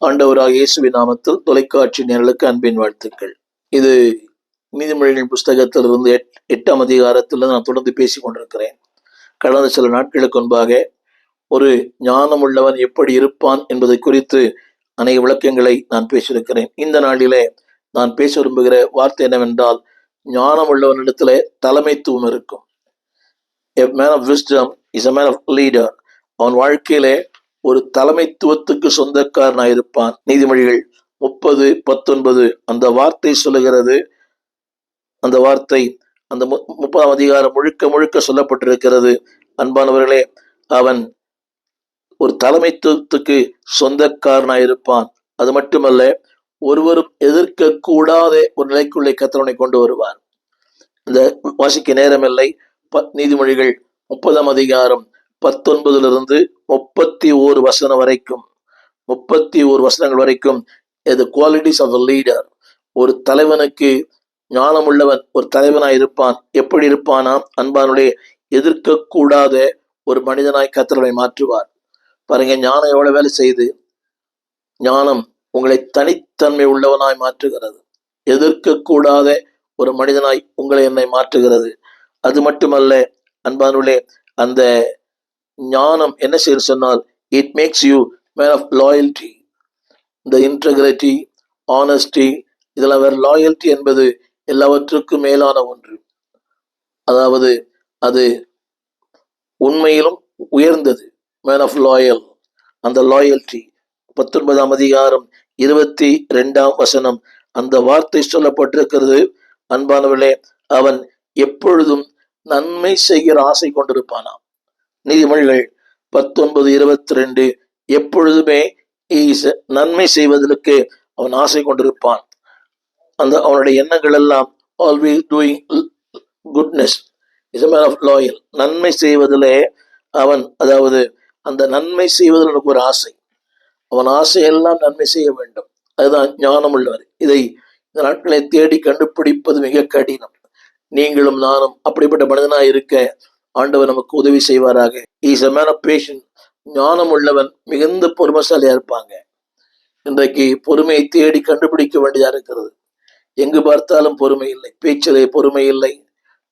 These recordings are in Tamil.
ஆண்டவராக இயேசுவின் நாமத்தில் தொலைக்காட்சி நேயர்களுக்கு அன்பின் வாழ்த்துக்கள். இது நீதிமொழிகள் புஸ்தகத்திலிருந்து 8ஆம் அதிகாரத்தில் நான் தொடர்ந்து பேசிக் கொண்டிருக்கிறேன். கடந்த சில நாட்களுக்கு முன்பாக ஒரு ஞானம் உள்ளவன் எப்படி இருப்பான் என்பதை குறித்து அநேக விளக்கங்களை நான் பேசியிருக்கிறேன். இந்த நாளிலே நான் பேச விரும்புகிற வார்த்தை என்னவென்றால், ஞானம் உள்ளவனிடத்துல தலைமைத்துவம் இருக்கும். A man of wisdom is a man of leader. அவன் வாழ்க்கையிலே ஒரு தலைமைத்துவத்துக்கு சொந்தக்காரனாக இருப்பான். நீதிமொழிகள் 30:19 அந்த வார்த்தை சொல்லுகிறது. அந்த வார்த்தை அந்த 30ஆம் அதிகாரம் முழுக்க முழுக்க சொல்லப்பட்டிருக்கிறது. அன்பானவர்களே, அவன் ஒரு தலைமைத்துவத்துக்கு சொந்தக்காரனாக இருப்பான். அது மட்டுமல்ல, ஒருவரும் எதிர்க்க கூடாத ஒரு நிலைக்குள்ளே கர்த்தர் கொண்டு வருவார். இந்த வாசிக்க நேரமில்லை. நீதிமொழிகள் 30ஆம் அதிகாரம் 19 31 வசனம் வரைக்கும் 31 வசனங்கள் வரைக்கும் the qualities of a leader. ஒரு தலைவனுக்கு ஞானம் உள்ளவன் ஒரு தலைவனாய் இருப்பான். எப்படி இருப்பானா? அன்பானுடைய எதிர்க்கக்கூடாத ஒரு மனிதனாய் கர்த்தரை மாற்றுவார். பாருங்க, ஞானம் எவ்வளவு வேலை செய்து. ஞானம் உங்களை தனித்தன்மை உள்ளவனாய் மாற்றுகிறது. எதிர்க்கக்கூடாத ஒரு மனிதனாய் உங்களை என்னை மாற்றுகிறது. அது மட்டுமல்ல அன்பானுடைய, அந்த ஞானம் என்ன செய்ய சொன்னால், it makes you man of loyalty. இந்த இன்டெகிரிட்டி, ஆனஸ்டி, இதெல்லாம் வேற. லாயல்டி என்பது எல்லாவற்றுக்கும் மேலான ஒன்று. அதாவது அது உண்மையிலும் உயர்ந்தது. Man of loyal. அந்த லாயல்டி 19ஆம் அதிகாரம் 22ஆம் வசனம் அந்த வார்த்தை சொல்லப்பட்டிருக்கிறது. அன்பானவர்களே, அவன் எப்பொழுதும் நன்மை செய்கிற ஆசை கொண்டிருப்பானாம். நீதிமொழிகள் 19:22 எப்பொழுதுமே நன்மை செய்வதற்கு அவன் ஆசை கொண்டிருப்பான். அந்த அவனுடைய எண்ணங்கள் எல்லாம் always doing goodness is a man of loyal. நன்மை செய்வதிலே அவன், அதாவது அந்த நன்மை செய்வதில் எனக்கு ஒரு ஆசை. அவன் ஆசையெல்லாம் நன்மை செய்ய வேண்டும். அதுதான் ஞானம் உள்ளவர். இதை இந்த நாட்களை தேடி கண்டுபிடிப்பது மிக கடினம். நீங்களும் நானும் அப்படிப்பட்ட மனிதனாய் இருக்க ஆண்டவர் நமக்கு உதவி செய்வாராக. Is a man of patience. ஞானம் உள்ளவன் மிகுந்த பொறுமைசாலியா இருப்பாங்க. இன்றைக்கு பொறுமையை தேடி கண்டுபிடிக்க வேண்டியதா இருக்கிறது. எங்கு பார்த்தாலும் பொறுமை இல்லை. பேச்சிலே பொறுமை இல்லை,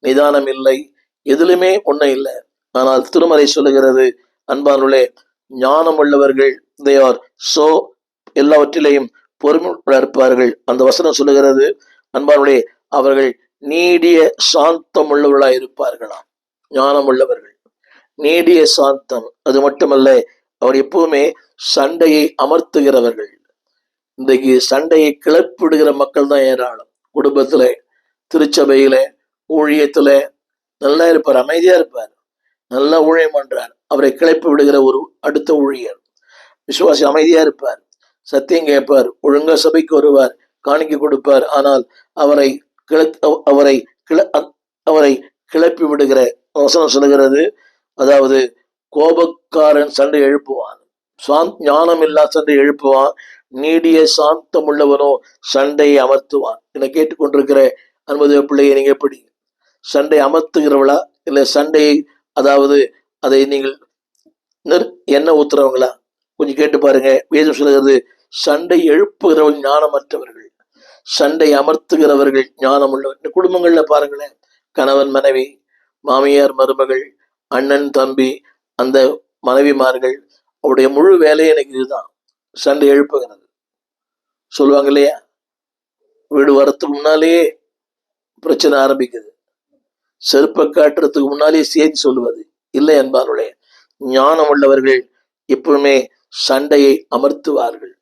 நிதானம் இல்லை, எதிலுமே ஒன்றும் இல்லை. ஆனால் திருமறை சொல்லுகிறது, அன்பானுள்ளே, ஞானம் உள்ளவர்கள் they are so எல்லாவற்றிலையும் பொறுமையுள்ள இருப்பார்கள். அந்த வசனம் சொல்லுகிறது, அன்பானுள்ளே, அவர்கள் நீடிய சாந்தம் உள்ளவர்களாய் இருப்பார்களாம். ஞானம் உள்ளவர்கள் நீடிய சாந்தம். அது மட்டுமல்ல, அவர் எப்பவுமே சண்டையை அமர்த்துகிறவர்கள். இன்றைக்கு சண்டையை கிளப்பிடுகிற மக்கள் தான் ஏராளம். குடும்பத்துல, திருச்சபையில, ஊழியத்துல நல்லா இருப்பார், அமைதியா இருப்பார், நல்லா ஊழியம் பண்றார். அவரை கிளப்பி விடுகிற ஒரு அடுத்த ஊழியர். விசுவாசி அமைதியா இருப்பார், சத்தியம் கேட்பார், ஒழுங்கா சபைக்கு வருவார், காணிக்கை கொடுப்பார். ஆனால் அவரை அவரை கிளப்பி விடுகிற வசனம் சொல்லுகிறது, அதாவது கோபக்காரன் சண்டை எழுப்புவான், ஞானம் இல்லா சண்டை எழுப்புவான், நீடிய சாந்தம் உள்ளவனோ சண்டையை அமர்த்துவான். என்னை கேட்டுக்கொண்டிருக்கிற அன்புதேவ பிள்ளையை, நீங்க எப்படி சண்டை அமர்த்துகிறவளா, இல்லை சண்டையை, அதாவது அதை நீங்கள் எண்ணெய் ஊத்துறவங்களா? கொஞ்சம் கேட்டு பாருங்க. வேதம் சொல்லுகிறது, சண்டை எழுப்புகிறவர்கள் ஞானமற்றவர்கள், சண்டை அமர்த்துகிறவர்கள் ஞானம் உள்ளவர்கள். குடும்பங்கள்ல பாருங்களேன், கணவன் மனைவி, மாமியார் மருமகள், அண்ணன் தம்பி, அந்த மனைவிமார்கள், அவருடைய முழு வேலையை எனக்கு இதுதான், சண்டை எழுப்புகிறது. சொல்லுவாங்க இல்லையா, வீடு வரத்துக்கு முன்னாலேயே பிரச்சனை ஆரம்பிக்குது, செருப்பை காட்டுறதுக்கு முன்னாலேயே செய்தி சொல்லுவது இல்லை. என்பாருடைய ஞானம் உள்ளவர்கள் எப்பவுமே சண்டையை அமர்த்துவார்கள்.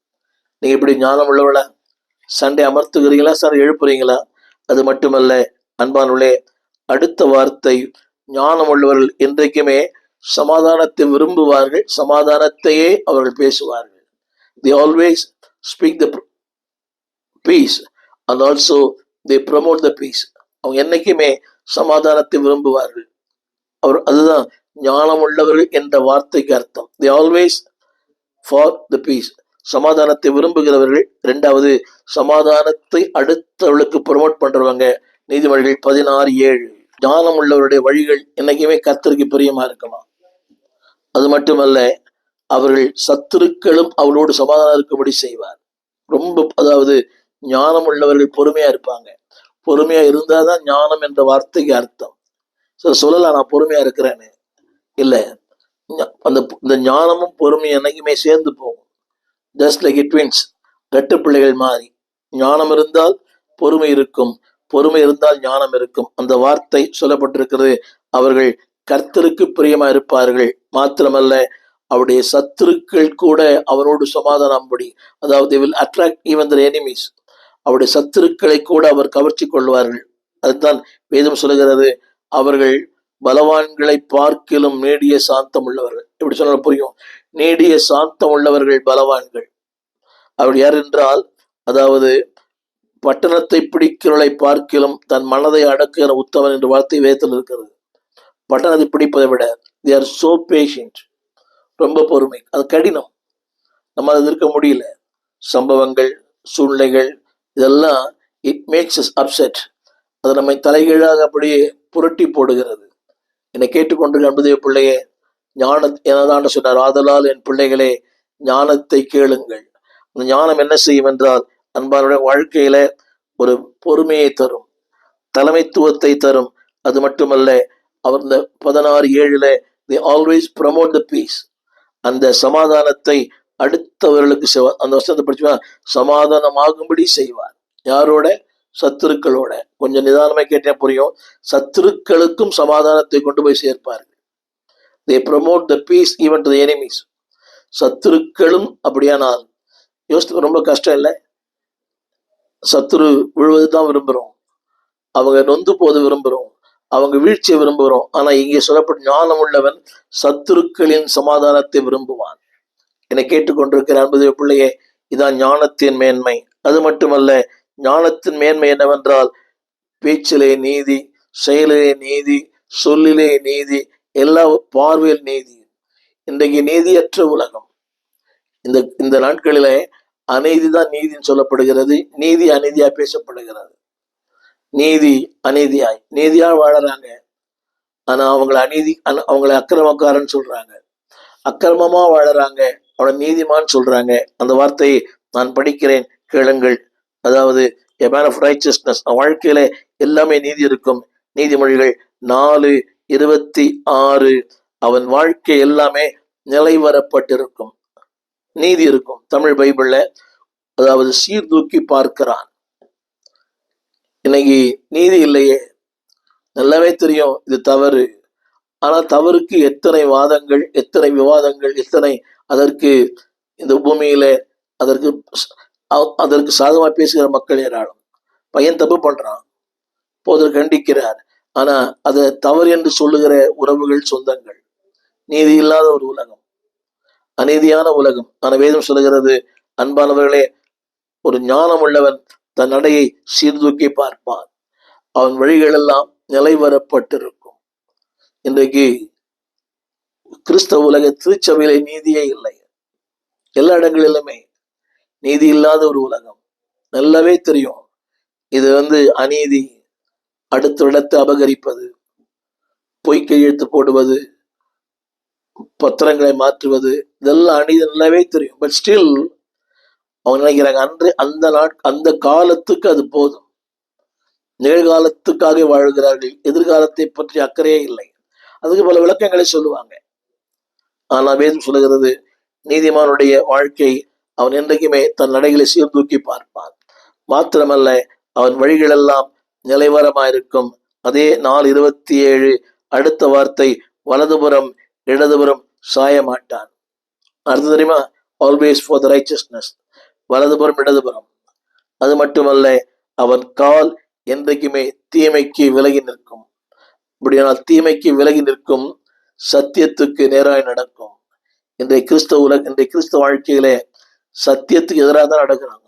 நீங்க இப்படி ஞானம் உள்ளவளா? சண்டை அமர்த்துகிறீங்களா? சண்டை எழுப்புறீங்களா? அது மட்டுமல்ல அன்பானுள்ளே, அடுத்த வார்த்தை, ஞானம் உள்ளவர்கள் என்றைக்குமே சமாதானத்தை விரும்புவார்கள், சமாதானத்தையே அவர்கள் பேசுவார்கள். They always speak the peace and also they promote the peace. அவங்க என்னைக்குமே சமாதானத்தை விரும்புவார்கள். அதுதான் ஞானம் உள்ளவர்கள் என்ற வார்த்தைக்கு அர்த்தம். They always for the peace. சமாதானத்தை விரும்புகிறவர்கள். இரண்டாவது, சமாதானத்தை அடுத்தவர்களுக்கு ப்ரொமோட் பண்றவங்க. நீதிமொழிகள் 16:7. ஞானம் உள்ளவருடைய வழிகள் என்னைக்குமே கர்த்தருக்கு பிரியமா இருக்குமா. அது மட்டுமல்ல, அவர்கள் சத்துருக்களும் அவளோடு சமாதானம் இருக்கும்படி செய்வார். ரொம்ப அதாவது ஞானம் உள்ளவர்கள் பொறுமையா இருப்பாங்க. பொறுமையா இருந்தாதான் ஞானம் என்ற வார்த்தைக்கு அர்த்தம். சொல்லலாம் நான் பொறுமையா இருக்கிறேன்னு, இல்ல, அந்த இந்த ஞானமும் பொறுமையும் என்னைக்குமே சேர்ந்து போகும். ஜஸ்ட் லைக் ட்வின்ஸ், ரெட்டு பிள்ளைகள் மாதிரி. ஞானம் இருந்தால் பொறுமை இருக்கும், பொறுமை இருந்தால் ஞானம் இருக்கும். அந்த வார்த்தை சொல்லப்பட்டிருக்கிறது. அவர்கள் கர்த்தருக்கு பிரியமா இருப்பார்கள், மாத்திரமல்ல அவருடைய சத்துருக்கள் கூட அவனோடு சமாதானம்படி, அதாவது will attract even their enemies, அவருடைய சத்துருக்களை கூட அவர் கவர்ச்சி கொள்வார்கள். அதுதான் வேதம் சொல்லுகிறது, அவர்கள் பலவான்களை பார்க்கிலும் நீடிய சாந்தம் உள்ளவர்கள். எப்படி சொன்னாலும் புரியும். நீடிய சாந்தம் உள்ளவர்கள் பலவான்கள். அவர் யார் என்றால், அதாவது பட்டணத்தை பிடிக்கிறவளை பார்க்கிலும் தன் மனதை அடக்குகிற உத்தமன் என்ற வார்த்தை வேதத்தில் இருக்கிறது. பட்டணத்தை பிடிப்பதை விட they are so patient, ரொம்ப பொறுமை. அது கடினம், நம்ம அது இருக்க முடியல. சம்பவங்கள், சூழ்நிலைகள் இதெல்லாம் இட் மேக்ஸ் us upset. அது நம்மை தலைகீழாக அப்படியே புரட்டி போடுகிறது. என்னை கேட்டுக்கொண்டிருக்க அன்புதேவ பிள்ளையே, என்னதான் சொன்னார், ஆதலால் என் பிள்ளைகளே ஞானத்தை கேளுங்கள். அந்த ஞானம் என்ன செய்யும் என்றால், அன்பானுடைய வாழ்க்கையில ஒரு பொறுமையை தரும், தலைமைத்துவத்தை தரும். அது மட்டுமல்ல, அவர் இந்த 16:7 they always promote the peace, அந்த சமாதானத்தை அடுத்தவர்களுக்கு செய்வார். அந்த வசனத்தை படிச்சுவா, சமாதானமாகும்படி செய்வார். யாரோட? சத்துருக்களோட. கொஞ்சம் நிதானமா கேட்டே புரியும். சத்துருக்களுக்கும் சமாதானத்தை கொண்டு போய் சேர்ப்பார்கள். they promote the peace even to the enemies. சத்துருக்களும் அப்படியானால் யோசித்து, ரொம்ப கஷ்டம் இல்லை? சத்துரு விழுவது தான் விரும்புகிறோம், அவங்க நொந்து போது விரும்புகிறோம், அவங்க வீழ்ச்சியை விரும்புகிறோம். ஆனா இங்கே சொல்லப்பட்ட ஞானம் உள்ளவன் சத்துருக்களின் சமாதானத்தை விரும்புவான். என்னை கேட்டுக்கொண்டிருக்கிற அன்புதேவ பிள்ளையே, இதான் ஞானத்தின் மேன்மை. அது மட்டுமல்ல, ஞானத்தின் மேன்மை என்னவென்றால், பேச்சிலே நீதி, செயலிலே நீதி, சொல்லிலே நீதி, எல்லா பார்வையில் நீதி. இன்றைக்கு நீதியற்ற உலகம். இந்த நாட்களிலே அநீதிதான் நீதின்னு சொல்லப்படுகிறது. நீதி அநீதியா பேசப்படுகிறது. நீதி அநீதியாய், நீதியா வாழறாங்க, ஆனா அவங்களை அக்கிரமக்காரன்னு சொல்றாங்க. அக்கிரமமா வாழறாங்க, அவனை நீதிமான் சொல்றாங்க. அந்த வார்த்தையை நான் படிக்கிறேன், கேளுங்கள். அதாவது a man of righteousness, வாழ்க்கையில எல்லாமே நீதி இருக்கும். நீதிமொழிகள் 4:26, அவன் வாழ்க்கை எல்லாமே நிலைவரப்பட்டிருக்கும், நீதி இருக்கும். தமிழ் பைபிள்ல அதாவது சீர்தூக்கி பார்க்கிறான். இன்னைக்கு நீதி இல்லையே, நல்லாவே தெரியும் இது தவறு. ஆனா தவறுக்கு எத்தனை வாதங்கள், எத்தனை விவாதங்கள், எத்தனை அதற்கு இந்த பூமியில அதற்கு சாதகமா பேசுகிற மக்கள் ஏராளம். பையன் தப்பு பண்றான், போது கண்டிக்கிறார். ஆனா அதை தவறு என்று சொல்லுகிற உறவுகள், சொந்தங்கள். நீதி இல்லாத ஒரு உலகம், அநீதியான உலகம். ஆனா வேதம் சொல்லுகிறது, அன்பானவர்களே, ஒரு ஞானம் உள்ளவன் தன் நடையை சீர்தூக்கி பார்ப்பான், அவன் வழிகள் எல்லாம் நிலைவரப்பட்டிருக்கும். இன்றைக்கு கிறிஸ்தவ உலக திருச்சபையிலே நீதியே இல்லை. எல்லா இடங்களிலுமே நீதி இல்லாத ஒரு உலகம். நல்லாவே தெரியும். இது அநீதி, அடுத்த இடத்தை அபகரிப்பது, பொய்க்கை எழுத்து போடுவது, பத்திரங்களை மாற்றுவது, இதெல்லாம் அநீதி நல்லாவே தெரியும். பட் ஸ்டில் அவங்க நினைக்கிறாங்க அந்த காலத்துக்கு அது போதும், நிகழ்காலத்துக்காக வாழ்கிறார்கள், எதிர்காலத்தை பற்றி அக்கறையே இல்லை. அதுக்கு பல விளக்கங்களை சொல்லுவாங்க. ஆனா வேதம் சொல்லுகிறது, நீதிமானுடைய வாழ்க்கை அவன் என்றைக்குமே தன் நடைகளை சீர்தூக்கி பார்ப்பான். மாத்திரமல்ல, அவன் வழிகளெல்லாம் நிலைவரமாயிருக்கும். அதே 4:27 அடுத்த வார்த்தை, வலதுபுறம் இடதுபுறம் சாய மாட்டான். அடுத்து தெரியுமா? ஆல்வேஸ் ஃபார் த ரைச்சஸ்னஸ், வலதுபுறம் இடதுபுறம். அது மட்டுமல்ல, அவன் கால் என்றைக்குமே தீமைக்கு விலகி நிற்கும். அப்படியானால் தீமைக்கு விலகி நிற்கும், சத்தியத்துக்கு நேராய் நடக்கும். இன்றைய கிறிஸ்தவ வாழ்க்கையிலே சத்தியத்துக்கு எதிராக தான் நடக்கிறாங்க.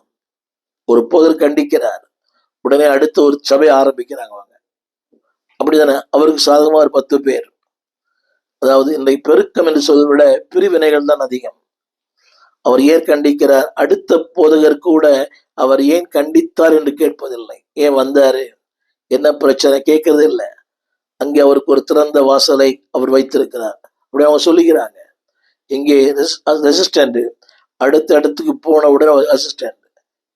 ஒரு போதர் கண்டிக்கிறார், உடனே அடுத்த ஒரு சபை ஆரம்பிக்கிறாங்க. அப்படிதானே? அவருக்கு சாதகமா ஒரு 10 பேர். அதாவது இன்றைய பெருக்கம் என்று சொல்வதை விட பிரிவினைகள் தான் அதிகம். அவர் ஏன் கண்டிக்கிறார்? அடுத்த போதகர் கூட அவர் ஏன் கண்டித்தார் என்று கேட்பதில்லை. ஏன் வந்தாரு, என்ன பிரச்சனை கேட்கறது இல்லை. அங்கே அவருக்கு ஒரு திறந்த வாசலை அவர் வைத்திருக்கிறார். அப்படி அவங்க சொல்லுகிறாங்க. இங்கே ரெசிஸ்டன்ட், அடுத்த இடத்துக்கு போன உடனே அசிஸ்டன்ட்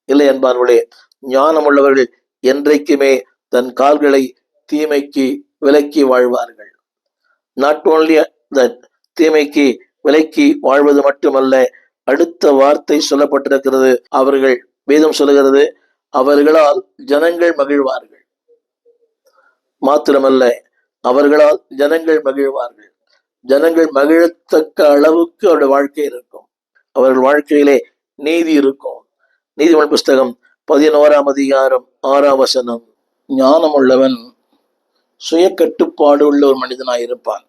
இல்லை என்பார்களே. ஞானம் உள்ளவர்கள் என்றைக்குமே தன் கால்களை தீமைக்கு விலக்கி வாழ்வார்கள். நாட் ஓன்லி தட், தீமைக்கு விலக்கி வாழ்வது மட்டுமல்ல, அடுத்த வார்த்தை சொல்லப்பட்டிருக்கிறது. அவர்கள், வேதம் சொல்லுகிறது, அவர்களால் ஜனங்கள் மகிழ்வார்கள். மாத்திரமல்ல, அவர்களால் ஜனங்கள் மகிழ்வார்கள். ஜனங்கள் மகிழத்தக்க அளவுக்கு அவருடைய வாழ்க்கை இருக்கும். அவர்கள் வாழ்க்கையிலே நீதி இருக்கும். நீதிமொழி புஸ்தகம் 11ஆம் அதிகாரம் 6ஆம் வசனம், ஞானம் உள்ளவன் சுய கட்டுப்பாடு உள்ள ஒரு மனிதனாய் இருப்பான்.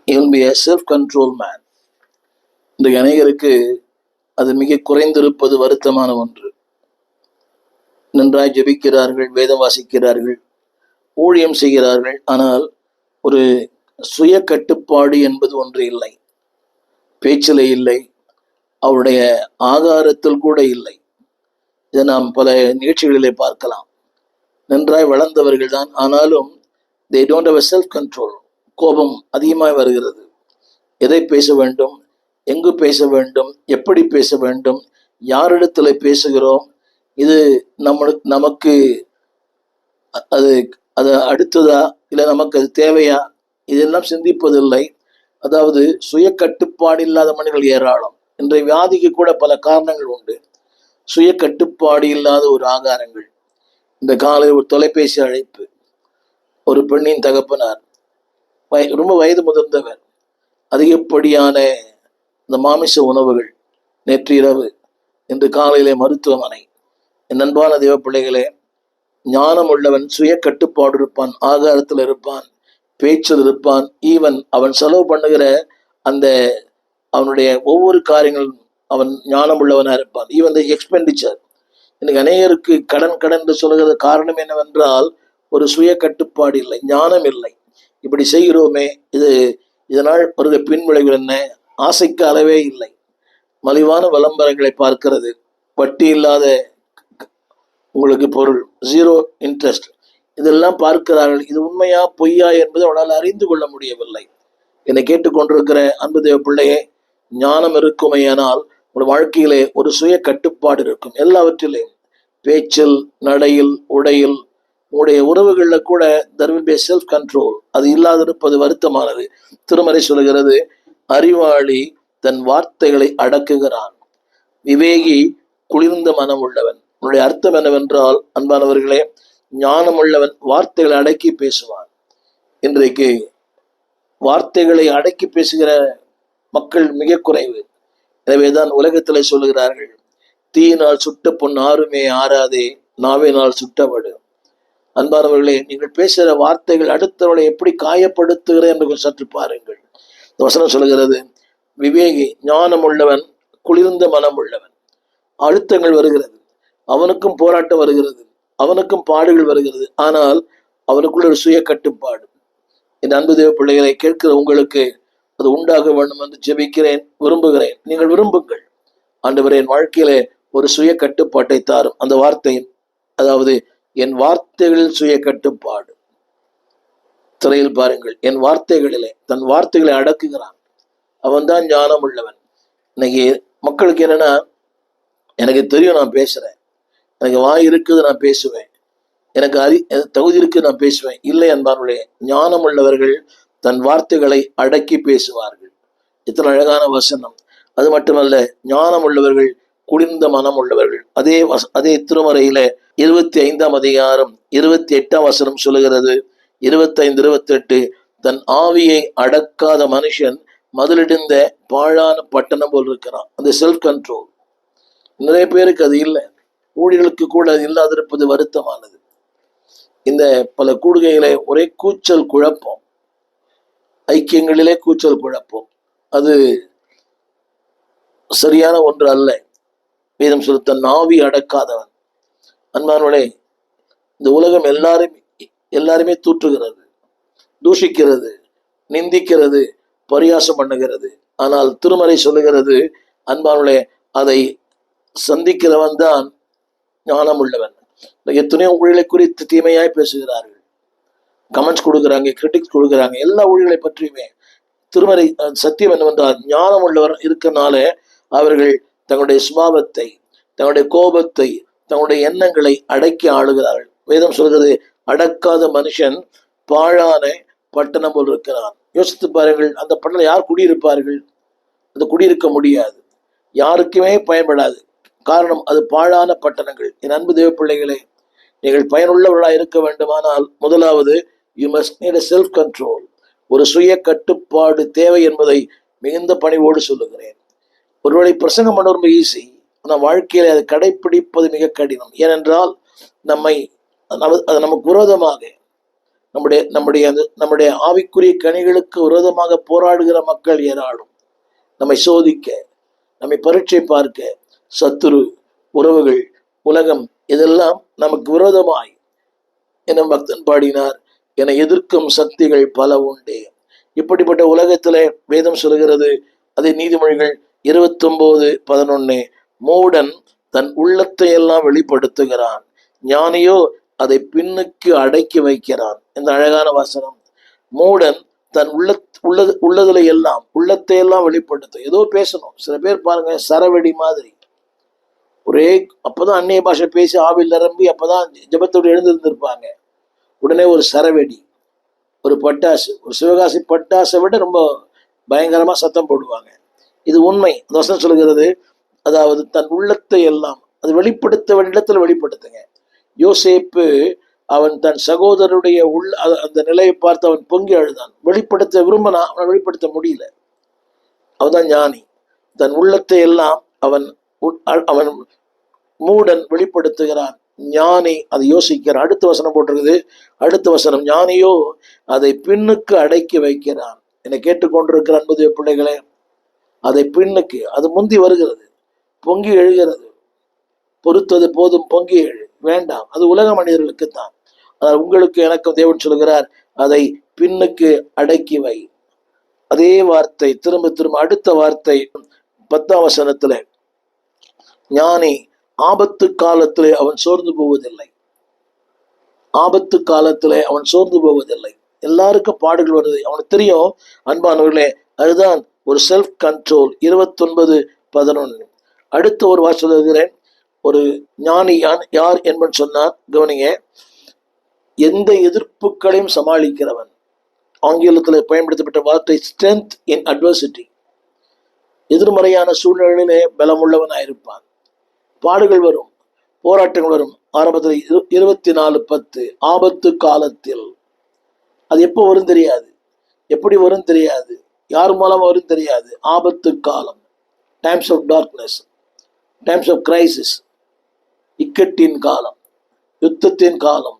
He will be a self-control man. இந்த அநேகருக்கு அது மிக குறைந்திருப்பது வருத்தமான ஒன்று. நன்றாய் ஜெபிக்கிறார்கள், வேதம் வாசிக்கிறார்கள், ஊழியம் செய்கிறார்கள், ஆனால் ஒரு சுய கட்டுப்பாடு என்பது ஒன்று இல்லை. பேச்சிலே இல்லை, அவருடைய ஆகாரத்தில் கூட இல்லை. இதை நாம் பல நிகழ்ச்சிகளிலே பார்க்கலாம். நன்றாய் வளர்ந்தவர்கள் தான், ஆனாலும் they don't have a self control. கோபம் அதிகமாய் வருகிறது. எதை பேச வேண்டும், எங்கு பேச வேண்டும், எப்படி பேச வேண்டும், யாரிடத்துல பேசுகிறோம், இது நமக்கு அது அது அடுத்ததா இல்லை நமக்கு அது தேவையா, இதெல்லாம் சிந்திப்பதில்லை. அதாவது சுய கட்டுப்பாடு இல்லாத மனிதர்கள் ஏராளம். இன்றைய வியாதிக்கு கூட பல காரணங்கள் உண்டு. சுய கட்டுப்பாடு இல்லாத ஒரு ஆகாரங்கள். இந்த காலையில் ஒரு தொலைபேசி அழைப்பு, ஒரு பெண்ணின் தகப்பனார், ரொம்ப வயது முதிர்ந்தவர், அதிகப்படியான இந்த மாமிச உணவுகள், நேற்றிரவு, இன்று காலையிலே மருத்துவமனை. என் அன்பான தேவ பிள்ளைகளே, ஞானம் உள்ளவன் சுய கட்டுப்பாடு இருப்பான், ஆகாரத்தில் இருப்பான், பேச்சில் இருப்பான். ஈவன் அவன் செலவு பண்ணுகிற அந்த அவனுடைய ஒவ்வொரு காரியங்களும் அவன் ஞானம் உள்ளவனாக இருப்பான். Even the expenditure. இன்னைக்கு அநேகருக்கு கடன் கடன் என்று சொல்லுகிற காரணம் என்னவென்றால், ஒரு சுய கட்டுப்பாடு இல்லை, ஞானம் இல்லை. இப்படி செய்கிறோமே, இதனால் ஒரு பின்விளைவு என்ன? ஆசைக்கு அளவே இல்லை. மலிவான விளம்பரங்களை பார்க்கிறது, வட்டி இல்லாத உங்களுக்கு பொருள், 0 இன்ட்ரெஸ்ட், இதெல்லாம் பார்க்கிறார்கள். இது உண்மையா பொய்யா என்பதை அவனால் அறிந்து கொள்ள முடியவில்லை. என்னை கேட்டுக்கொண்டிருக்கிற அன்பு தேவ பிள்ளையே, ஞானம் இருக்குமையானால் உங்கள் வாழ்க்கையிலே ஒரு சுய கட்டுப்பாடு இருக்கும். எல்லாவற்றிலையும், பேச்சில், நடையில், உடையில், உங்களுடைய உறவுகளில் கூட there will be a self control. அது இல்லாதிருப்பது வருத்தமானது. திருமறை சொல்கிறது, அறிவாளி தன் வார்த்தைகளை அடக்குகிறான், விவேகி குளிர்ந்த மனம் உள்ளவன். உன்னுடைய அர்த்தம் என்னவென்றால், அன்பானவர்களே, ஞானம் உள்ளவன் வார்த்தைகளை அடக்கி பேசுவான். இன்றைக்கு வார்த்தைகளை அடக்கி பேசுகிற மக்கள் மிக குறைவு. எனவேதான் உலகத்தில் சொல்லுகிறார்கள், தீயினால் சுட்ட பொன் ஆறுமே ஆறாதே, நாவினால் சுட்டவடு. அன்பானவர்களே, நீங்கள் பேசுகிற வார்த்தைகள் அடுத்தவர்களை எப்படி காயப்படுத்துகிற என்று சற்று பாருங்கள். இந்த வசனம் சொல்லுகிறது, விவேகி, ஞானம் உள்ளவன் குளிர்ந்த மனம் உள்ளவன். அழுத்தங்கள் வருகிறது, அவனுக்கும் போராட்டம் வருகிறது, அவனுக்கும் பாடுகள் வருகிறது, ஆனால் அவனுக்குள்ள ஒரு சுய கட்டுப்பாடு. என் அன்பு தேவ பிள்ளைகளை கேட்கிற உங்களுக்கு அது உண்டாக வேண்டும் என்று ஜெபிக்கிறேன், விரும்புகிறேன். நீங்கள் விரும்புங்கள். ஆண்டவரே, என் வாழ்க்கையிலே ஒரு சுய கட்டுப்பாட்டை தாரும். அந்த வார்த்தையின், அதாவது என் வார்த்தைகளில் சுய கட்டுப்பாடு. திரையில் பாருங்கள், என் வார்த்தைகளிலே, தன் வார்த்தைகளை அடக்குகிறான், அவன் தான் ஞானம் உள்ளவன். இன்னைக்கு மக்களுக்கு என்னன்னா, எனக்கு தெரியும், நான் பேசுறேன், எனக்கு வாய் இருக்குது, நான் பேசுவேன், எனக்கு தகுதி இருக்கு, நான் பேசுவேன். இல்லை அன்பார்களே, ஞானம் உள்ளவர்கள் தன் வார்த்தைகளை அடக்கி பேசுவார்கள். இத்தனை அழகான வசனம். அது மட்டுமல்ல, ஞானம் உள்ளவர்கள் குளிர்ந்த மனம் உள்ளவர்கள். அதே திருமறையில 25ஆம் அதிகாரம் 28ஆம் வசனம் சொல்லுகிறது, 25, 28, தன் ஆவியை அடக்காத மனுஷன் மதிலிடிந்த பாழான பட்டணம் போல் இருக்கிறான். அந்த செல்ஃப் கண்ட்ரோல் நிறைய பேருக்கு அது இல்லை. ஊழியர்களுக்கு கூட அது இல்லாதிருப்பது வருத்தமானது. இந்த பல கூடுகைகளை ஒரே கூச்சல் குழப்பம், ஐக்கியங்களிலே கூச்சல் குழப்பம், அது சரியான ஒன்று அல்ல. வேதம் சொல்லு, தன் ஆவி அடக்காதவன். அன்பானவர்களே, இந்த உலகம் எல்லாருமே தூற்றுகிறது, தூஷிக்கிறது, நிந்திக்கிறது, பரியாசம் பண்ணுகிறது. ஆனால் திருமறை சொல்லுகிறது, அன்பானவர்களே, அதை சந்திக்கிறவன் தான் ஞானம் உள்ளவன். எத்தனையோ ஊழியர்களை குறித்து தீமையாய் பேசுகிறார்கள், கமெண்ட்ஸ் கொடுக்குறாங்க, கிரிட்டிக்ஸ் கொடுக்குறாங்க, எல்லா ஊழியர்களை பற்றியுமே. திருமறை சத்தியம் என்னவென்றால் ஞானம் உள்ளவர் இருக்கனால அவர்கள் தங்களுடைய சுபாவத்தை, தங்களுடைய கோபத்தை, தங்களுடைய எண்ணங்களை அடக்கி ஆளுகிறார்கள். வேதம் சொல்கிறது, அடக்காத மனுஷன் பாழான பட்டணம் போல் இருக்கிறான். யோசித்து பாருங்கள், அந்த பட்டணம் யார் குடியிருப்பார்கள்? அது குடியிருக்க முடியாது, யாருக்குமே பயன்படாது. காரணம், அது பாழான பட்டணங்கள். என் அன்பு தேவ பிள்ளைகளே, நீங்கள் பயனுள்ளவர்களாக இருக்க வேண்டுமானால் முதலாவது you must NEET a self control. ஒரு சுய கட்டுப்பாடு தேவை என்பதை மிகுந்த பணிவோடு சொல்லுகிறேன். ஒருவேளை பிரசங்கம் பண்ண ரொம்ப ஈஸி, ஆனால் வாழ்க்கையில அதை கடைபிடிப்பது மிக கடினம். ஏனென்றால் அது நமக்கு விரோதமாக, நம்முடைய ஆவிக்குரிய கனிகளுக்கு விரோதமாக போராடுகிற மக்கள் ஏராளம். நம்மை சோதிக்க, நம்மை பரீட்சை பார்க்க சத்துரு, உறவுகள், உலகம், இதெல்லாம் நமக்கு விரோதமாய், என பக்தன் பாடினார், என எதிர்க்கும் சக்திகள் பல உண்டே. இப்படிப்பட்ட உலகத்திலே வேதம் சொல்கிறது, அதை நீதிமொழிகள் 29:11, மூடன் தன் உள்ளத்தை எல்லாம் வெளிப்படுத்துகிறான், ஞானியோ அதை பின்னுக்கு அடக்கி வைக்கிறான். இந்த அழகான வசனம். மூடன் தன் உள்ளதுல எல்லாம், உள்ளத்தை எல்லாம் வெளிப்படுத்தும். ஏதோ பேசணும். சில பேர் பாருங்க, சரவெடி மாதிரி, ஒரே அப்பதான் அந்நிய பாஷை பேசி ஆவில் நிரம்பி அப்பதான் ஜபத்தோடு எழுந்திருந்திருப்பாங்க. உடனே ஒரு சரவெடி, ஒரு பட்டாசு, ஒரு சிவகாசி பட்டாசை விட ரொம்ப பயங்கரமா சத்தம் போடுவாங்க. இது உண்மை. அந்த வசனம் சொல்கிறது, அதாவது தன் உள்ளத்தை எல்லாம் அது வெளிப்படுத்த வேண்டிய இடத்துல வெளிப்படுத்துங்க. யோசேப்பு அவன் தன் சகோதரருடைய அந்த நிலையை பார்த்து அவன் பொங்கி அழுதான். வெளிப்படுத்த விரும்பினா அவனை வெளிப்படுத்த முடியல. அவன்தான் ஞானி. தன் உள்ளத்தை எல்லாம் அவன் மூடன் வெளிப்படுத்துகிறான், ஞானி அதை யோசிக்கிறான். அடுத்த வசனம் போட்டிருக்குது, அடுத்த வசனம், ஞானியோ அதை பின்னுக்கு அடக்கி வைக்கிறான். என்னை கேட்டுக்கொண்டிருக்கிற அன்பு பிள்ளைகளே, அதை பின்னுக்கு, அது முந்தி வருகிறது, பொங்கி எழுகிறது. பொறுத்தது போதும், பொங்கி எழு வேண்டாம். அது உலக மனிதர்களுக்கு தான். ஆனால் உங்களுக்கு எனக்கும் தேவன் சொல்கிறார், அதை பின்னுக்கு அடக்கி வை. அதே வார்த்தை திரும்ப திரும்ப, அடுத்த வார்த்தை 10ஆம் வசனத்துல, ஞானி ஆபத்து காலத்திலே அவன் சோர்ந்து போவதில்லை. ஆபத்து காலத்திலே அவன் சோர்ந்து போவதில்லை. எல்லாருக்கும் பாடுகள் வருது, அவனுக்கு தெரியும். அன்பானவர்களே, அதுதான் ஒரு செல்ஃப் கண்ட்ரோல். 29:11. அடுத்த ஒரு வாசல் எழுதுகிறேன். ஒரு ஞானி யார் என்பன் சொன்னார், கவனிங்க. எந்த எதிர்ப்புகளையும் சமாளிக்கிறவன். ஆங்கிலத்தில் பயன்படுத்தப்பட்ட வார்த்தை ஸ்ட்ரென்த் இன் அட்வர்சிட்டி. எதிர்மறையான சூழ்நிலையிலே பலமுள்ளவனாயிருப்பான். பாடுகள் வரும், போராட்டங்கள் வரும். ஆரம்பத்தில் 24:10, ஆபத்து காலத்தில். அது எப்போ வரும் தெரியாது, எப்படி வரும் தெரியாது, யார் மூலமா வரும் தெரியாது. ஆபத்து காலம், times of darkness, times of crisis, இக்கட்டின் காலம், யுத்தத்தின் காலம்,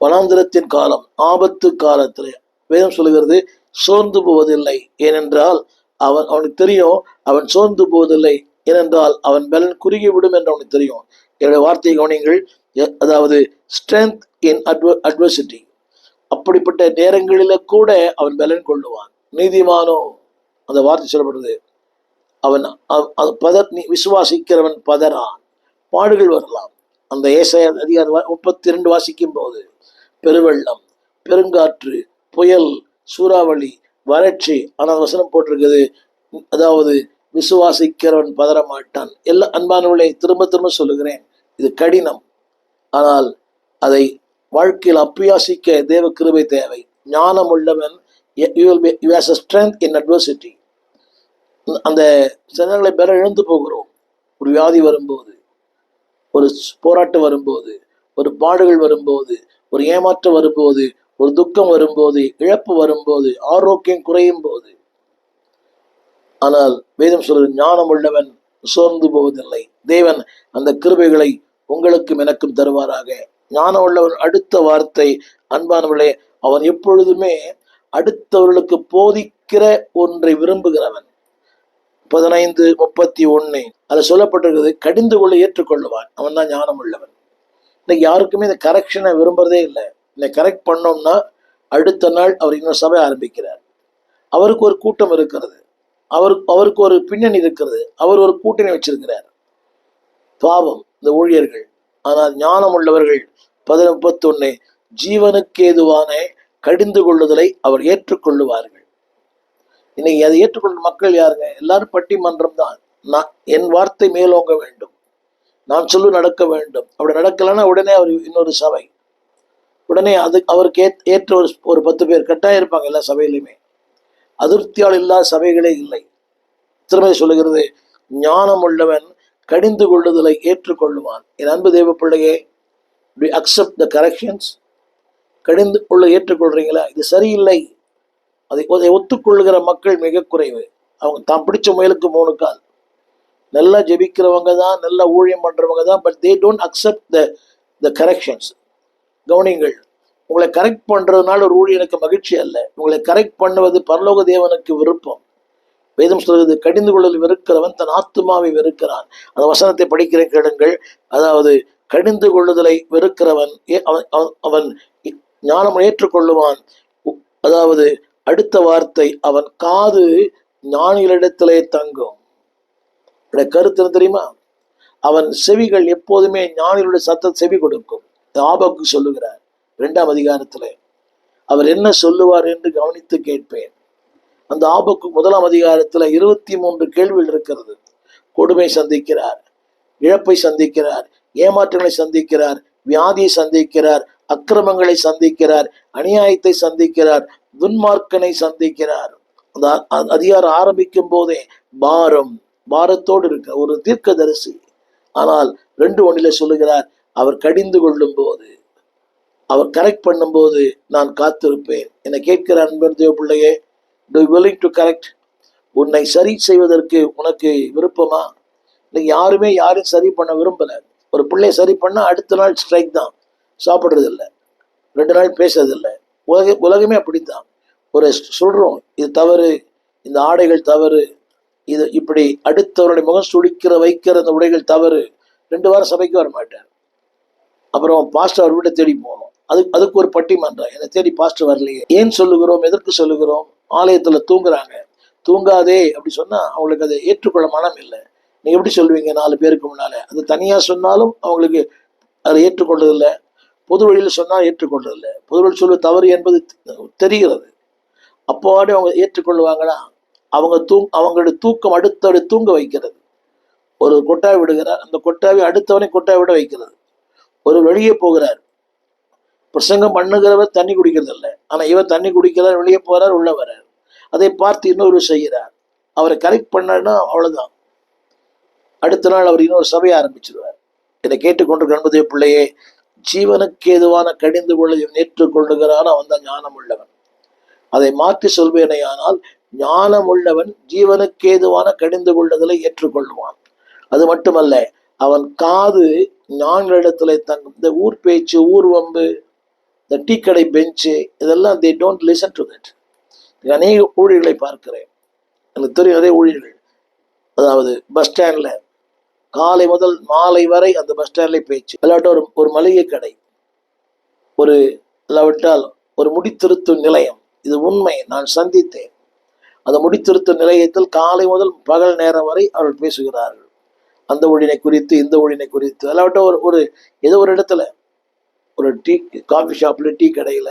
வனாந்திரத்தின் காலம். ஆபத்து காலத்தில் வேதம் சொல்லுகிறது, சோர்ந்து போவதில்லை. ஏனென்றால் அவனுக்கு தெரியும், அவன் சோர்ந்து போவதில்லை. ஏனென்றால் அவன் பலன் குறுகி விடும் என்று அவனுக்கு தெரியும். என்னுடைய வார்த்தை கவனிங்கள். அதாவது ஸ்ட்ரென்த் இன் அட்வர்சிட்டி. அப்படிப்பட்ட நேரங்களில கூட அவன் பலன் கொள்ளுவான். நீதிமானோ, அந்த வார்த்தை சொல்லப்படுது, அவன் விசுவாசிக்கிறவன் பதறான். பாடுகள் வரலாம். அந்த ஏசாயா அதிகாரம் 32 வாசிக்கும் போது, பெருவெள்ளம், பெருங்காற்று, புயல், சூறாவளி, வறட்சி. ஆனால் வசனம் போட்டிருக்குது, அதாவது விசுவாசிக்கிறவன் பதற மாட்டான். எல்லா அன்பானவர்களை திரும்ப திரும்ப சொல்லுகிறேன், இது கடினம். ஆனால் அதை வாழ்க்கையில் அப்பியாசிக்க தேவ கிருபை தேவை. ஞானம் உள்ளவன் ஸ்ட்ரென்த் இன் அட்வர்சிட்டி. அந்த ஜனங்களை பெற இழந்து போகிறோம். ஒரு வியாதி வரும்போது, ஒரு போராட்டம் வரும்போது, ஒரு பாடுகள் வரும்போது, ஒரு ஏமாற்றம் வரும்போது, ஒரு துக்கம் வரும்போது, இழப்பு வரும்போது, ஆரோக்கியம் குறையும் போது. ஆனால் வேதம் சொல்வது, ஞானம் உள்ளவன் சோர்ந்து போவதில்லை. தேவன் அந்த கிருபைகளை உங்களுக்கும் எனக்கும் தருவாராக. ஞானம் உள்ளவன் அடுத்த வார்த்தை, அன்பானவர்களே, அவன் எப்பொழுதுமே அடுத்தவர்களுக்கு போதிக்கிற ஒன்றை விரும்புகிறவன். 15:31 அது சொல்லப்பட்டிருக்கிறது, கடிந்து கொள்ள ஏற்றுக்கொள்ளுவான். அவன் தான் ஞானம் உள்ளவன். இன்னைக்கு யாருக்குமே இந்த கரெக்ஷனை விரும்புறதே இல்லை. இந்த கரெக்ட் பண்ணோம்னா அடுத்த நாள் அவர் இன்னொரு சபை ஆரம்பிக்கிறார். அவருக்கு ஒரு கூட்டம் இருக்கிறது, அவருக்கு ஒரு பின்னணி இருக்கிறது, அவர் ஒரு கூட்டணி வச்சிருக்கிறார். பாவம் இந்த ஊழியர்கள். ஆனால் ஞானம் உள்ளவர்கள் 10:31 ஜீவனுக்கு ஏதுவான கடிந்து கொள்ளுதலை அவர் ஏற்றுக்கொள்ளுவார்கள். இன்னைக்கு அதை ஏற்றுக்கொண்ட மக்கள் யாருங்க? எல்லாரும் பட்டிமன்றம் தான். நான் என் வார்த்தை மேலோங்க வேண்டும், நான் சொல்லு நடக்க வேண்டும். அப்படி நடக்கலைன்னா உடனே அவர் இன்னொரு சபை, உடனே அது அவருக்கு ஏற்ற ஒரு 10 பேர் கட்டாயம் இருப்பாங்க எல்லா சபையிலுமே. அதிருப்தியால் இல்லாத சபைகளே இல்லை. திருமதி சொல்லுகிறது, ஞானம் உள்ளவன் கடிந்து கொள்ளுதலை ஏற்றுக்கொள்ளுவான். என் அன்பு தேவ பிள்ளையே, அக்செப்ட் த கரெக்ஷன்ஸ். கடிந்து கொள்ள ஏற்றுக்கொள்றீங்களா? இது சரியில்லை, அதை ஒத்துக்கொள்ளுகிற மக்கள் மிக குறைவு. அவங்க தான் பிடிச்ச முயலுக்கு 3 கால். நல்லா ஜெபிக்கிறவங்க தான், நல்லா ஊழியம் பண்றவங்க தான், but they don't accept the corrections. கவனிங்கள், உங்களை கரெக்ட் பண்றதுனால ஒரு ஊழியனுக்கு மகிழ்ச்சி அல்ல. உங்களை கரெக்ட் பண்ணுவது பரலோக தேவனுக்கு விருப்பம். வேதம் சொல்கிறது, கடிந்து கொள்ளல் வெறுக்கிறவன் தன் ஆத்துமாவை வெறுக்கிறான். அந்த வசனத்தை படிக்கிறேன் கேளுங்கள். அதாவது கடிந்து கொள்ளுதலை வெறுக்கிறவன் அவன் ஞானம் ஏற்றுக்கொள்ளுவான். அதாவது அடுத்த வார்த்தை, அவன் காது ஞானிகளிடத்திலே தங்கும். கருத்து தெரியுமா? அவன் செவிகள் எப்போதுமே ஞானிகளுடைய சத்தத்தை செவி கொடுக்கும். ஆபக்கு சொல்லுகிறார் 2ஆம் அதிகாரத்திலே, அவர் என்ன சொல்லுவார் என்று கவனித்து கேட்பேன். அந்த ஆபக்கு 1ஆம் அதிகாரத்துல 23 கேள்விகள் இருக்கிறது. கொடுமை சந்திக்கிறார், இழப்பை சந்திக்கிறார், ஏமாற்றங்களை சந்திக்கிறார், வியாதியை சந்திக்கிறார், அக்கிரமங்களை சந்திக்கிறார், அநியாயத்தை சந்திக்கிறார், துன்மார்க்கனை சந்திக்கிறார். அந்த அதிகாரம் ஆரம்பிக்கும் போதே பாரத்தோடு இருக்க ஒரு தீர்க்கதரிசி. ஆனால் 2:1 சொல்லுகிறார், அவர் கடிந்து கொள்ளும் போது, அவர் கரெக்ட் பண்ணும் போது நான் காத்திருப்பேன். என்னை கேட்கிற அன்பர் தேவ பிள்ளையே, do you willing to correct? உன்னை சரி செய்வதற்கு உனக்கு விருப்பமா? இன்னைக்கு யாருமே யாரையும் சரி பண்ண விரும்பல. ஒரு பிள்ளைய சரி பண்ணா அடுத்த நாள் ஸ்ட்ரைக் தான், சாப்பிட்றது இல்லை, 2 நாள் பேசுறது இல்லை. உலகமே அப்படித்தான். ஒரு சொல்றோம், இது தவறு, இந்த ஆடைகள் தவறு, இது இப்படி அடுத்தவருடைய முகம் சுழிக்கிற வைக்கிற அந்த உடைகள் தவறு. 2 வாரம் சபைக்கு வர மாட்டார். அப்புறம் பாஸ்டர் அவர் வீட்டை தேடி போகணும். அதுக்கு ஒரு பட்டிமன்றம், என்னை தேடி பாஸ்டர் வரலையே. ஏன் சொல்லுகிறோம், எதற்கு சொல்லுகிறோம்? ஆலயத்துல தூங்குறாங்க, தூங்காதே அப்படி சொன்னா அவங்களுக்கு அதை ஏற்றுக்கொள்ள மனம் இல்லை. நீங்க எப்படி சொல்லுவீங்க 4 பேருக்கு முன்னால? அது தனியா சொன்னாலும் அவங்களுக்கு அதை ஏற்றுக்கொள்றதில்லை. பொது வழியில் சொன்னால் ஏற்றுக்கொள்றதில்லை. பொது வழி சொல்வது தவறு என்பது தெரிகிறது. அப்போவாடி அவங்க ஏற்றுக்கொள்வாங்களா? அவங்களுடைய தூக்கம் அடுத்தவரை தூங்க வைக்கிறது. ஒரு கொட்டாய் விடுகிறார், அந்த கொட்டாவை அடுத்தவனை கொட்டாய் விட வைக்கிறது. ஒரு வெளியே போகிறார், பிரசங்கம் பண்ணுகிறவர் தண்ணி குடிக்கிறது இல்லை, ஆனா இவர் தண்ணி குடிக்கிறார், வெளியே போறார், உள்ள வர்றார். அதை பார்த்து இன்னொரு செய்கிறார். அவரை கரெக்ட் பண்ணா அவ்வளவுதான், அடுத்த நாள் அவர் இன்னொரு சபையை ஆரம்பிச்சிருவார். இதை கேட்டுக்கொண்டு கண்பதே பிள்ளையே, ஜீவனுக்கு ஏதுவான கடிந்து கொள்ள ஏற்றுக்கொள்ளுகிறான், அவன் தான் ஞானம் உள்ளவன். அதை மாற்றி சொல்வேனே, ஆனால் ஞானம் உள்ளவன் ஜீவனுக்கு ஏதுவான கடிந்து கொள்ளுதலை ஏற்றுக்கொள்வான். அது மட்டுமல்ல, அவன் காது ஞானிகளிடத்துல தங்கும். இந்த ஊர் பேச்சு, ஊர் வம்பு, இந்த டீக்கடை பெஞ்சு, இதெல்லாம் they don't listen to that. அநேக ஊழியர்களை பார்க்கிறேன், எனக்கு தெரியும். அதே ஊழியர்கள், அதாவது பஸ் ஸ்டாண்ட்ல காலை முதல் மாலை வரை அந்த பஸ் ஸ்டாண்ட்ல பேச்சு, இல்லாட்ட ஒரு மளிகை கடை, ஒரு இல்லாவிட்டால் ஒரு முடித்திருத்தும் நிலையம். இது உண்மை, நான் சந்தித்தேன். அந்த முடித்திருத்தும் நிலையத்தில் காலை முதல் பகல் நேரம் வரை அவர்கள் பேசுகிறார்கள். அந்த ஊழியனை குறித்து, இந்த ஊழியனை குறித்து, இல்லாவிட்ட ஒரு ஏதோ ஒரு இடத்துல, ஒரு காஃபி ஷாப்ல, டீ கடையில.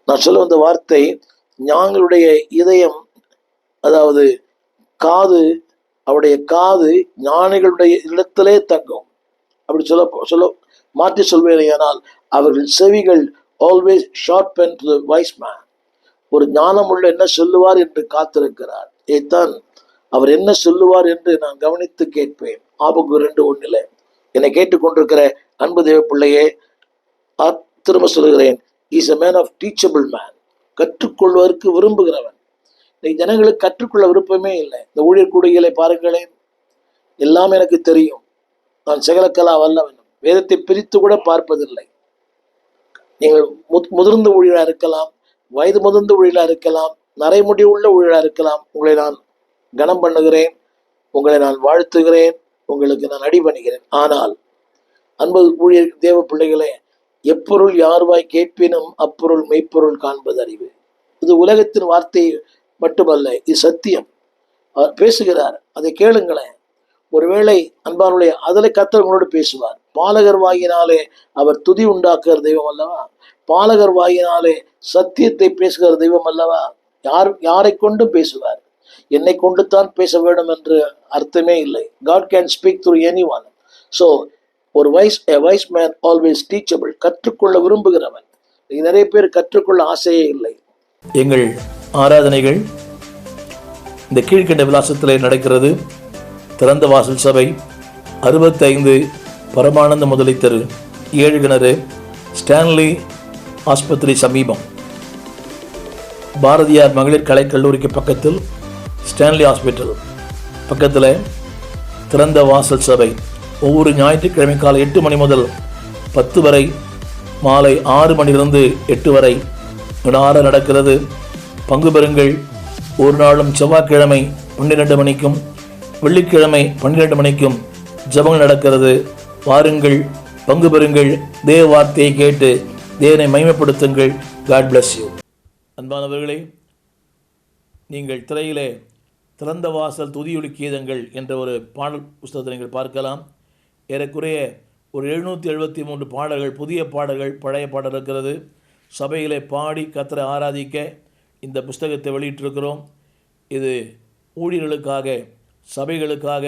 நான் சொல்ல வந்த வார்த்தை, ஞானிகளுடைய இதயம், அதாவது காது, அவருடைய காது ஞானிகளுடைய இடத்திலே தங்கும். அப்படி சொல்ல மாற்றி சொல்வேனால், அவர்கள் செவிகள் always sharpen to the wise man. ஒரு ஞானம் உள்ள என்ன சொல்லுவார் என்று காத்திருக்கிறார். இதைத்தான் அவர் என்ன சொல்லுவார் என்று நான் கவனித்து கேட்பேன். ஆபக்கு 2:1. என்னை கேட்டுக்கொண்டிருக்கிற அன்பு தேவ பிள்ளையே, திரும்ப சொல்லுகிறேன், is a man of teachable man. கற்றுக்கொள்வதற்கு விரும்புகிறவன். இன்னைக்கு ஜனங்களுக்கு கற்றுக்கொள்ள விருப்பமே இல்லை. இந்த ஊழியர் கூடுகைகளை பாருங்களேன், எல்லாம் எனக்கு தெரியும், நான் சகலக்கலா வல்லவன், வேதத்தை பிரித்து கூட பார்ப்பதில்லை. நீங்கள் முதிர்ந்த ஊழியரா இருக்கலாம், வயது முதிர்ந்த ஊழியரா இருக்கலாம், நரைமுடி உள்ள ஊழியரா இருக்கலாம். உங்களை நான் கனம் பண்ணுகிறேன், உங்களை நான் வாழ்த்துகிறேன், உங்களுக்கு நான் அடிபணிகிறேன். ஆனால் அன்பு ஊழியர் தேவ பிள்ளைகளே, எப்பொருள் யார்வாய் கேட்பினும் அப்பொருள் மெய்ப்பொருள் காண்பது அறிவு. இது உலகத்தின் வார்த்தை மட்டுமல்ல, இது சத்தியம். அவர் பேசுகிறார், அதை கேளுங்களேன். ஒருவேளை அன்பானுடைய அதில் கர்த்தர் உங்களோடு பேசுவார். பாலகர் வாயினாலே அவர் துதி உண்டாக்குகிற தெய்வம் அல்லவா? பாலகர் வாயினாலே சத்தியத்தை பேசுகிற தெய்வம் அல்லவா? யாரை கொண்டு பேசுவார்? என்னை கொண்டு தான் பேச வேண்டும் என்று அர்த்தமே இல்லை. God can speak through anyone. So ஒரு வைஸ் மேன் ஆல்வேஸ் டீச்சபிள். கற்றுக்கொள்ள விரும்புகிறவன். நிறைய பேர் கற்றுக்கொள்ள ஆசையே இல்லை. எங்கள் ஆராதனைகள் இந்த கீழ்கண்ட விலாசத்திலே நடக்கிறது. திறந்த வாசல் சபை, 65 பரமானந்த முதலை தெரு, 7 கிணறு, ஸ்டான்லி ஆஸ்பத்திரி சமீபம், பாரதியார் மகளிர் கலைக்கல்லூரிக்கு பக்கத்தில், ஸ்டான்லி ஹாஸ்பிட்டல் பக்கத்தில் திறந்த வாசல் சபை. ஒவ்வொரு ஞாயிற்றுக்கிழமை காலை 8 மணி முதல் 10 வரை, மாலை 6 மணிலிருந்து 8 வரை விடார நடக்கிறது. பங்கு பெறுங்கள். ஒரு நாளும் செவ்வாய்க்கிழமை 12 மணிக்கும் வெள்ளிக்கிழமை 12 மணிக்கும் ஜெபங்கள் நடக்கிறது. வாருங்கள், பங்கு பெறுங்கள், தேவ வார்த்தையை கேட்டு தேவனை மகிமைப்படுத்துங்கள். God bless you. அன்பானவர்களே, நீங்கள் திரையிலே திறந்த வாசல் துதியொலி கீதங்கள் என்ற ஒரு பாடல் புஸ்தகத்தை நீங்கள் பார்க்கலாம். ஏறக்குறைய ஒரு 773 பாடல்கள், புதிய பாடல்கள், பழைய பாடல் இருக்கிறது. சபையிலே பாடி கர்த்தரை ஆராதிக்க இந்த புஸ்தகத்தை வெளியிட்டிருக்கிறோம். இது ஊழியர்களுக்காக, சபைகளுக்காக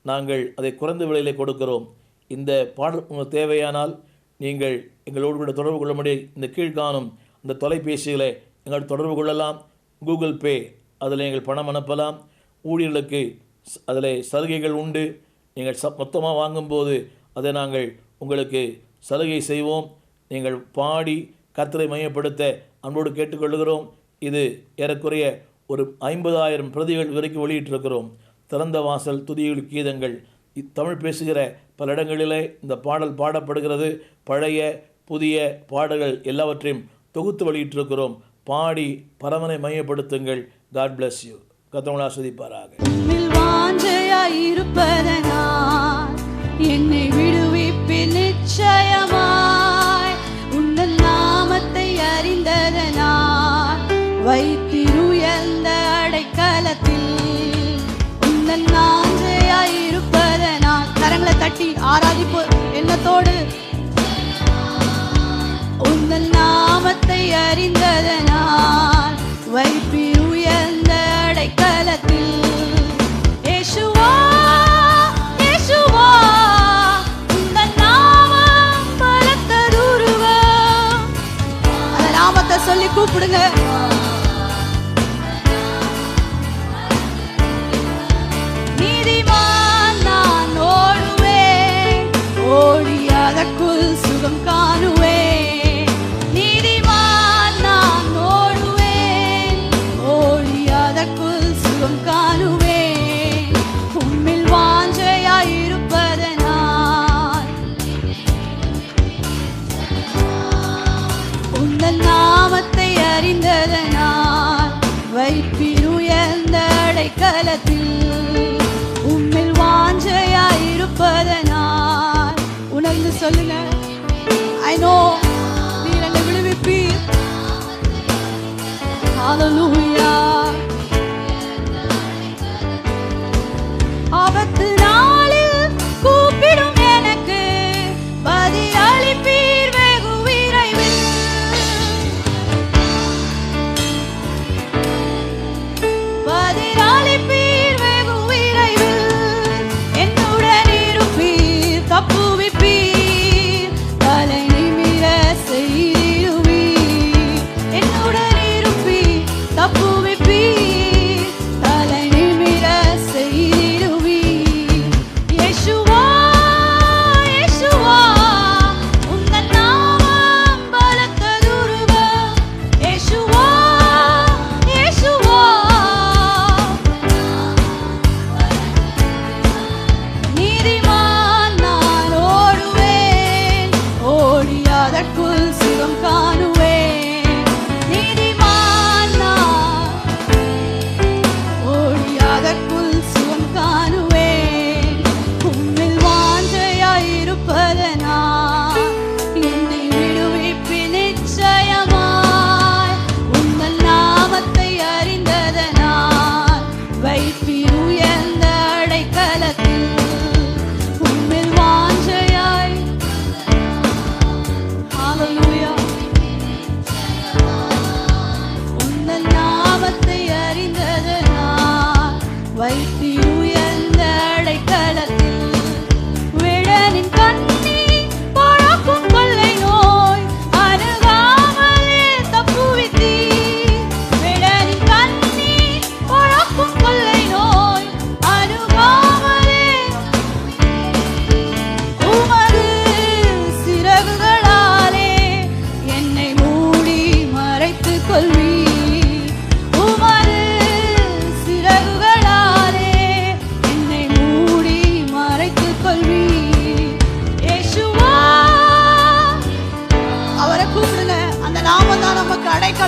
நாங்கள் அதை குறைந்த விலையிலே கொடுக்கிறோம். இந்த பாடல் உங்களுக்கு தேவையானால் நீங்கள் எங்களோடு கூட தொடர்பு கொள்ள முடியும். இந்த கீழ்காணும் இந்த தொலைபேசிகளை எங்கள் தொடர்பு கொள்ளலாம். கூகுள் பே, அதில் எங்கள் பணம் அனுப்பலாம். ஊழியர்களுக்கு அதில் சலுகைகள் உண்டு. நீங்கள் மொத்தமாக வாங்கும்போது அதை நாங்கள் உங்களுக்கு சலுகை செய்வோம். நீங்கள் பாடி கர்த்தரை மையப்படுத்த அன்போடு கேட்டுக்கொள்கிறோம். இது ஏறக்குறைய ஒரு 50,000 பிரதிகள் வரைக்கும் வெளியிட்டிருக்கிறோம். திறந்த வாசல் துதியொலி கீதங்கள். தமிழ் பேசுகிற பல இடங்களிலே இந்த பாடல் பாடப்படுகிறது. பழைய புதிய பாடல்கள் எல்லாவற்றையும் தொகுத்து வெளியிட்டிருக்கிறோம். பாடி பரமனை மையப்படுத்துங்கள். God bless you. கர்த்தர் ஆசீர்வதிப்பாராக. என்னை விடுவிப்பில் நிச்சயமாய் உன்னல் நாமத்தை அறிந்ததனால் வைத்திருயர்ந்த அடைக்கலத்தில் உன்னல் நாஞ்சையாய் இருப்பதனால். கரங்களை தட்டி ஆராதிப்பு எண்ணத்தோடு. உன்னல் நாமத்தை அறிந்ததனால் வைத்திருயர்ந்த அடைக்கலத்தில் இயேசுவா சொல்லி கூப்பிடுங்க. நீதிமான் நான் ஓடுவேன், ஓடி அதற்குள் சுகம் காணுவேன். நீதிமான் நான் ஓடுவேன், ஓடி அதற்குள் சுகம் காணுவேன். உம்மில் வாஞ்சையாயிருப்பதனால் உன்னல் நாமத்தை அறிந்ததனால் வைப்பிருயர்ந்த அடைக்கலத்தில் உம்மில் வாஞ்சையாயிருப்பதனால். உணர்ந்து சொல்லுங்க. I know நீர் என்னை விடுவிப்பீர். Hallelujah. ஆபத்து நாளில் கூப்பிடும் எனக்கு பதில் அளிப்பீர் வெகு விரைவில். பதில் அளிப்பீர் வெகு விரைவில். என்னுடன் இருப்பீர், தப்புவிப்பீர், தலை நிமிர செய்திடுவீர். என்னுடன் இருப்பீர், தப்பு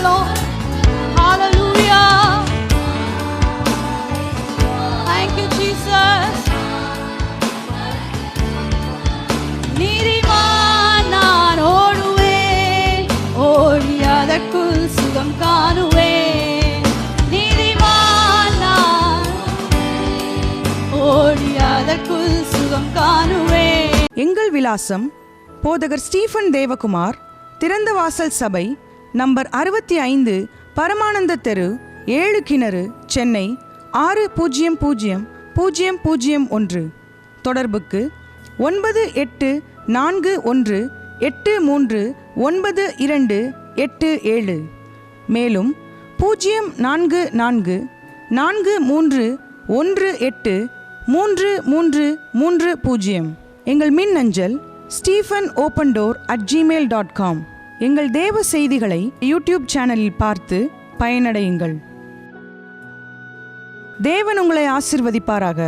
Lord. Hallelujah. Thank you, Jesus. நீதிமான் நான் ஓடுவேன், ஓடி அதற்குள் சுகம் காணுவேன். நீதிமான் நான் ஓடி அதற்குள் சுகம் காணுவேன். எங்கள் விலாசம் போதகர் ஸ்டீஃபன் தேவகுமார், திறந்த வாசல் சபை, நம்பர் 65, பரமானந்த தெரு, 7 கிணறு, சென்னை 600001. தொடர்புக்கு 9841839287. மேலும் 044-183330. எங்கள் மின்னஞ்சல் stephenopendor@gmail.com. எங்கள் தேவ செய்திகளை யூடியூப் சேனலில் பார்த்து பயனடையுங்கள். தேவன் உங்களை ஆசீர்வதிப்பாராக.